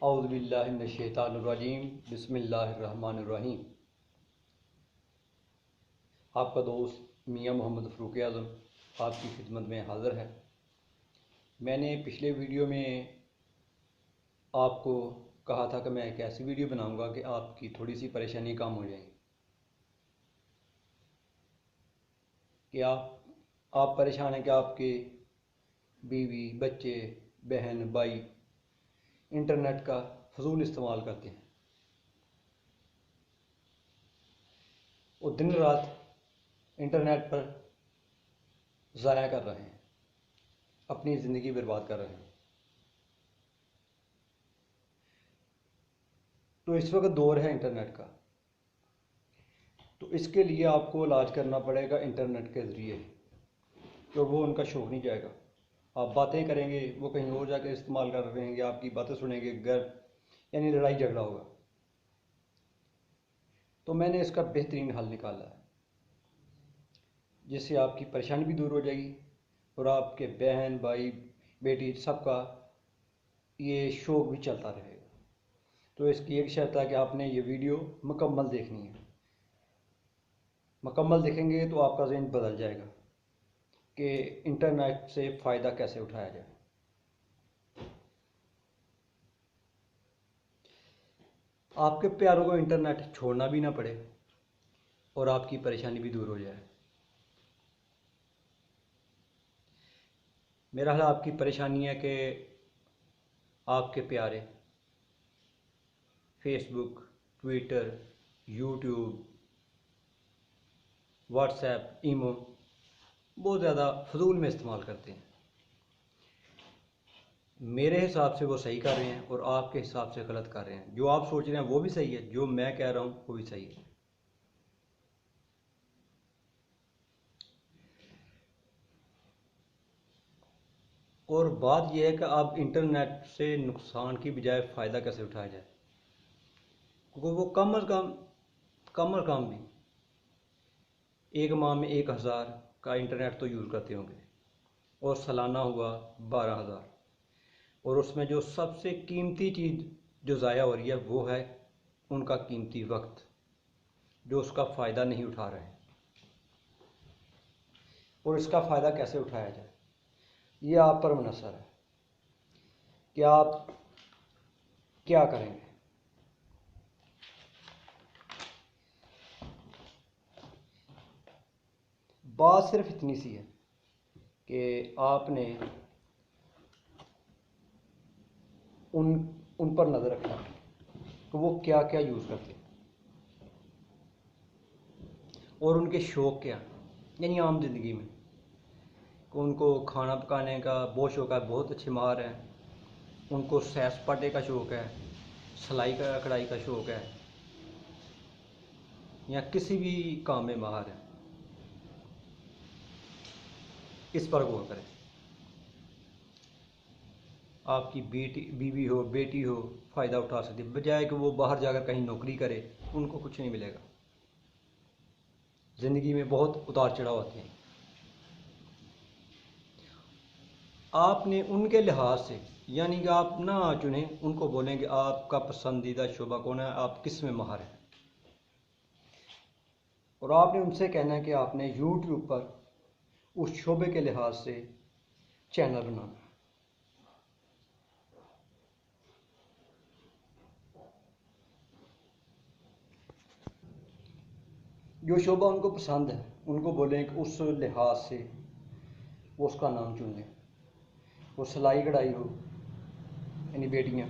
औज़ुबिल्लाहि मिनश्शैतानिर्रजीम बिस्मिल्लाहिर्रहमानिर्रहीम। आपका दोस्त मियाँ मोहम्मद फ़ारूक आज़म आपकी खिदमत में हाज़िर है। मैंने पिछले वीडियो में आपको कहा था कि मैं एक ऐसी वीडियो बनाऊंगा कि आपकी थोड़ी सी परेशानी कम हो जाएगी। कि आप परेशान हैं कि आपके बीवी, बच्चे, बहन, भाई इंटरनेट का फजूल इस्तेमाल करते हैं और दिन रात इंटरनेट पर ज़ाया कर रहे हैं, अपनी ज़िंदगी बर्बाद कर रहे हैं। तो इस वक्त दौर है इंटरनेट का, तो इसके लिए आपको इलाज करना पड़ेगा इंटरनेट के ज़रिए। तो वो उनका शौक नहीं जाएगा। आप बातें करेंगे, वो कहीं और जाकर इस्तेमाल कर रहे हैं, आपकी बातें सुनेंगे, घर यानी लड़ाई झगड़ा होगा। तो मैंने इसका बेहतरीन हल निकाला है, जिससे आपकी परेशानी भी दूर हो जाएगी और आपके बहन, भाई, बेटी सबका ये शौक भी चलता रहेगा। तो इसकी एक शर्त है कि आपने ये वीडियो मुकम्मल देखनी है। मुकम्मल देखेंगे तो आपका ज़हन बदल जाएगा कि इंटरनेट से फ़ायदा कैसे उठाया जाए। आपके प्यारों को इंटरनेट छोड़ना भी ना पड़े और आपकी परेशानी भी दूर हो जाए। मेरा हाल आपकी परेशानी है कि आपके प्यारे फेसबुक, ट्विटर, यूट्यूब, व्हाट्सएप, ईमो बहुत ज़्यादा फजूल में इस्तेमाल करते हैं। मेरे हिसाब से वो सही कर रहे हैं और आपके हिसाब से गलत कर रहे हैं। जो आप सोच रहे हैं वो भी सही है, जो मैं कह रहा हूँ वो भी सही है। और बात यह है कि आप इंटरनेट से नुकसान की बजाय फ़ायदा कैसे उठाया जाए, क्योंकि वो कम अज़ कम भी एक माह में 1000 का इंटरनेट तो यूज़ करते होंगे और सालाना हुआ 12,000। और उसमें जो सबसे कीमती चीज़ जो ज़ाया हो रही है वो है उनका कीमती वक्त, जो उसका फ़ायदा नहीं उठा रहे हैं। और इसका फ़ायदा कैसे उठाया जाए ये आप पर मुनहसर है कि आप क्या करेंगे। बात सिर्फ इतनी सी है कि आपने उन पर नज़र रखना है कि वो क्या क्या यूज़ करते हैं और उनके शौक़ क्या हैं। यानी आम ज़िंदगी में उनको खाना पकाने का बहुत शौक़ है, बहुत अच्छे माहर हैं, उनको सैर सपाटे का शौक़ है, सिलाई का कढ़ाई का शौक़ है, या किसी भी काम में माहर है। इस पर गौर करें। आपकी बीवी हो, बेटी हो, फ़ायदा उठा सकती है, बजाय कि वो बाहर जाकर कहीं नौकरी करे, उनको कुछ नहीं मिलेगा। ज़िंदगी में बहुत उतार चढ़ाव आते हैं। आपने उनके लिहाज से, यानी कि आप ना चुनें, उनको बोलें कि आपका पसंदीदा शोबा कौन है, आप किस में माहिर हैं, और आपने उनसे कहना है कि आपने यूट्यूब पर उस शोबे के लिहाज से चैनल बनाना है। जो शोबा उनको पसंद है उनको बोलें कि उस लिहाज से वो उसका नाम चुन लें। वो सिलाई कढ़ाई हो, यानी बेटियाँ,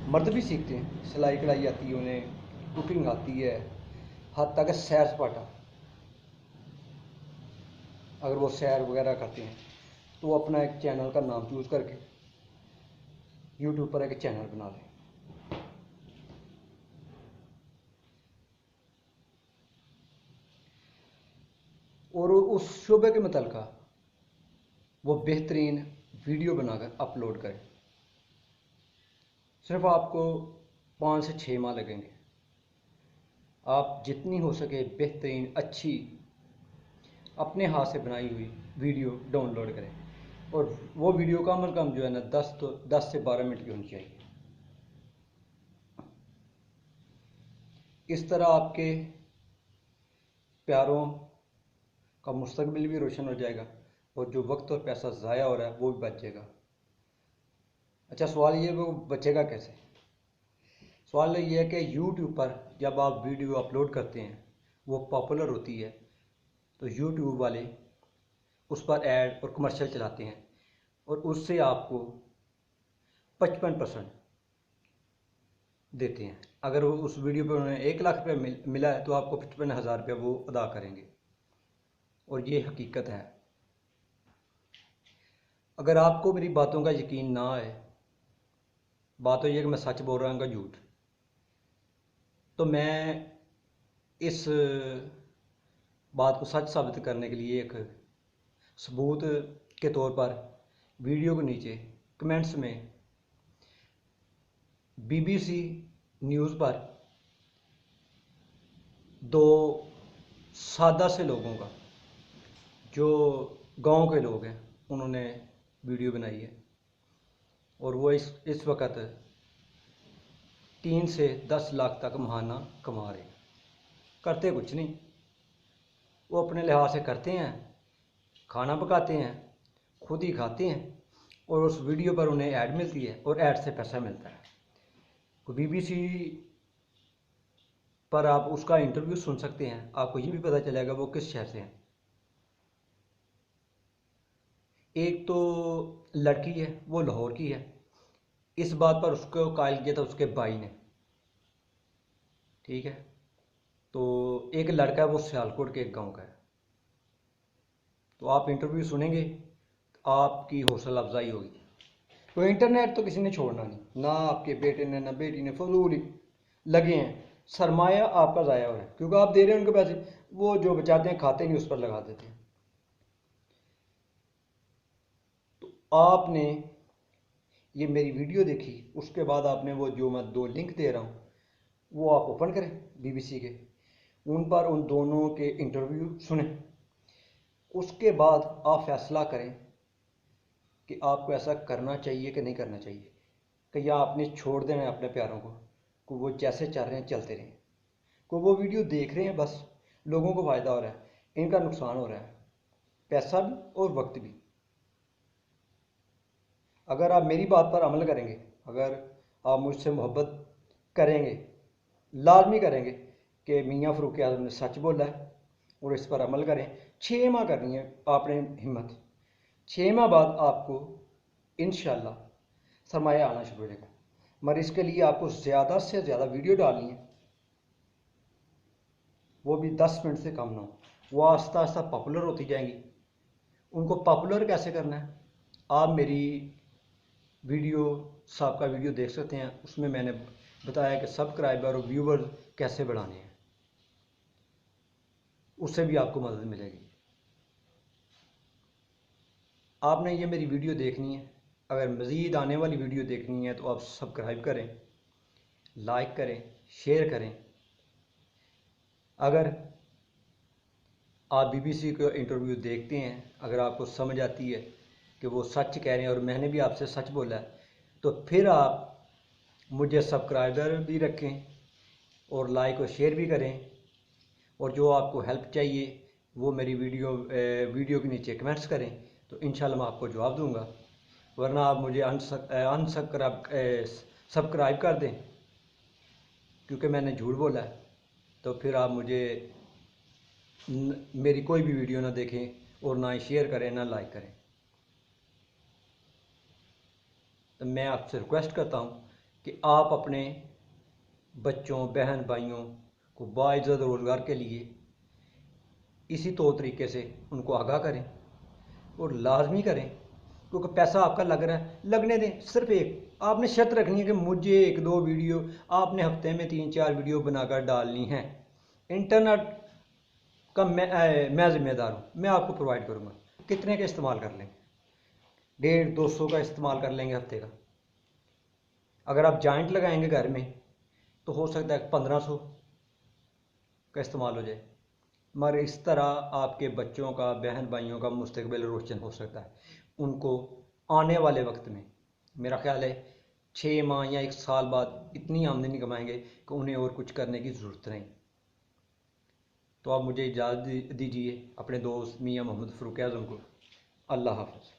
मर्द भी सीखते हैं, सिलाई कढ़ाई आती है उन्हें, कुकिंग आती है, हद तक सैर सपाटा अगर वो सैर वगैरह करते हैं तो वो अपना एक चैनल का नाम चूज़ करके यूट्यूब पर एक चैनल बना लें। और उस शोबे के मुतल्लिक़ वो बेहतरीन वीडियो बनाकर अपलोड करें। सिर्फ आपको 5 से 6 माह लगेंगे। आप जितनी हो सके बेहतरीन अच्छी अपने हाथ से बनाई हुई वीडियो डाउनलोड करें। और वो वीडियो कम अज़ कम जो है ना 10 से 12 मिनट की होनी चाहिए। इस तरह आपके प्यारों का मुस्तकबिल भी रोशन हो जाएगा और जो वक्त और पैसा ज़ाया हो रहा है वो भी बच जाएगा। अच्छा, सवाल ये वो बचेगा कैसे? सवाल ये है कि यूट्यूब पर जब आप वीडियो अपलोड करते हैं वो पॉपुलर होती है तो यूट्यूब वाले उस पर ऐड और कमर्शियल चलाते हैं और उससे आपको 55% देते हैं। अगर वो उस वीडियो पर उन्हें 1 लाख रुपये मिला है तो आपको 55,000 रुपये वो अदा करेंगे और ये हकीकत है। अगर आपको मेरी बातों का यकीन ना आए, बात तो ये कि मैं सच बोल रहा हूँ झूठ, तो मैं इस बात को सच साबित करने के लिए एक सबूत के तौर पर वीडियो के नीचे कमेंट्स में BBC न्यूज़ पर 2 सादा से लोगों का, जो गांव के लोग हैं, उन्होंने वीडियो बनाई है और वो इस वक्त 3 से 10 लाख तक महाना कमा रहे हैं। करते कुछ नहीं, वो अपने लिहाज से करते हैं, खाना पकाते हैं, खुद ही खाते हैं और उस वीडियो पर उन्हें ऐड मिलती है और ऐड से पैसा मिलता है। तो BBC पर आप उसका इंटरव्यू सुन सकते हैं, आपको ये भी पता चलेगा वो किस शहर से हैं। एक तो लड़की है वो लाहौर की है, इस बात पर उसको कायल किया था उसके भाई ने, ठीक है। तो एक लड़का है वो सियालकोट के एक गांव का है। तो आप इंटरव्यू सुनेंगे तो आपकी हौसला अफजाई होगी। तो इंटरनेट तो किसी ने छोड़ना नहीं, ना आपके बेटे ने ना बेटी ने, फजूल ही लगे हैं, सरमाया आपका ज़ाया हो रहा है क्योंकि आप दे रहे हैं उनको पैसे, वो जो बचाते हैं खाते नहीं उस पर लगा देते हैं। तो आपने ये मेरी वीडियो देखी, उसके बाद आपने वो जो मैं 2 लिंक दे रहा हूँ वो आप ओपन करें BBC के, उन पर उन दोनों के इंटरव्यू सुने, उसके बाद आप फैसला करें कि आपको ऐसा करना चाहिए कि नहीं करना चाहिए, कि या आपने छोड़ देना है अपने प्यारों को वो जैसे चल रहे हैं चलते रहें, को वो वीडियो देख रहे हैं, बस लोगों को फ़ायदा हो रहा है, इनका नुकसान हो रहा है, पैसा भी और वक्त भी। अगर आप मेरी बात पर अमल करेंगे, अगर आप मुझसे मोहब्बत करेंगे, लाजमी करेंगे कि मियाँ फ़ारूक आज़म ने सच बोला है और इस पर अमल करें। 6 माह करनी है आपने हिम्मत, 6 माह बाद आपको इंशाल्लाह सरमाया आना शुरू हो जाएगा। मगर इसके लिए आपको ज़्यादा से ज़्यादा वीडियो डालनी है, वो भी 10 मिनट से कम ना हो, वो आस्ता आस्ता पॉपुलर होती जाएंगी। उनको पॉपुलर कैसे करना है, आप मेरी वीडियो साहब का वीडियो देख सकते हैं, उसमें मैंने बताया कि सब्सक्राइबर और व्यूवर कैसे बढ़ाने हैं, उससे भी आपको मदद मिलेगी। आपने ये मेरी वीडियो देखनी है, अगर मज़ीद आने वाली वीडियो देखनी है तो आप सब्सक्राइब करें, लाइक करें, शेयर करें। अगर आप BBC का इंटरव्यू देखते हैं, अगर आपको समझ आती है कि वो सच कह रहे हैं और मैंने भी आपसे सच बोला है, तो फिर आप मुझे सब्सक्राइबर भी रखें और लाइक और शेयर भी करें, और जो आपको हेल्प चाहिए वो मेरी वीडियो के नीचे कमेंट्स करें, तो इंशाल्लाह मैं आपको जवाब दूंगा। वरना आप मुझे सब्सक्राइब कर दें क्योंकि मैंने झूठ बोला है, तो फिर आप मुझे मेरी कोई भी वीडियो ना देखें और ना ही शेयर करें ना लाइक करें। तो मैं आपसे रिक्वेस्ट करता हूँ कि आप अपने बच्चों बहन भाइयों को बाइज़्ज़त रोज़गार के लिए इसी तौर तरीके से उनको आगाह करें और लाजमी करें, क्योंकि पैसा आपका लग रहा है, लगने दें। सिर्फ एक आपने शर्त रखनी है कि मुझे 1-2 वीडियो आपने हफ्ते में 3-4 वीडियो बनाकर डालनी है। इंटरनेट का मैं ज़िम्मेदार हूँ, मैं आपको प्रोवाइड करूँगा। कितने का इस्तेमाल कर लेंगे? 150-200 का इस्तेमाल कर लेंगे हफ्ते का। अगर आप जॉइंट लगाएंगे घर में तो हो सकता है 1500 का इस्तेमाल हो जाए। मगर इस तरह आपके बच्चों का, बहन भाइयों का मुस्तकबिल रोशन हो सकता है। उनको आने वाले वक्त में, मेरा ख्याल है 6 माह या 1 साल बाद इतनी आमदनी कमाएंगे कि उन्हें और कुछ करने की ज़रूरत नहीं। तो आप मुझे इजाज़त दीजिए अपने दोस्त मियाँ मोहम्मद फ़ारूक आज़म को। अल्लाह हाफ़िज़।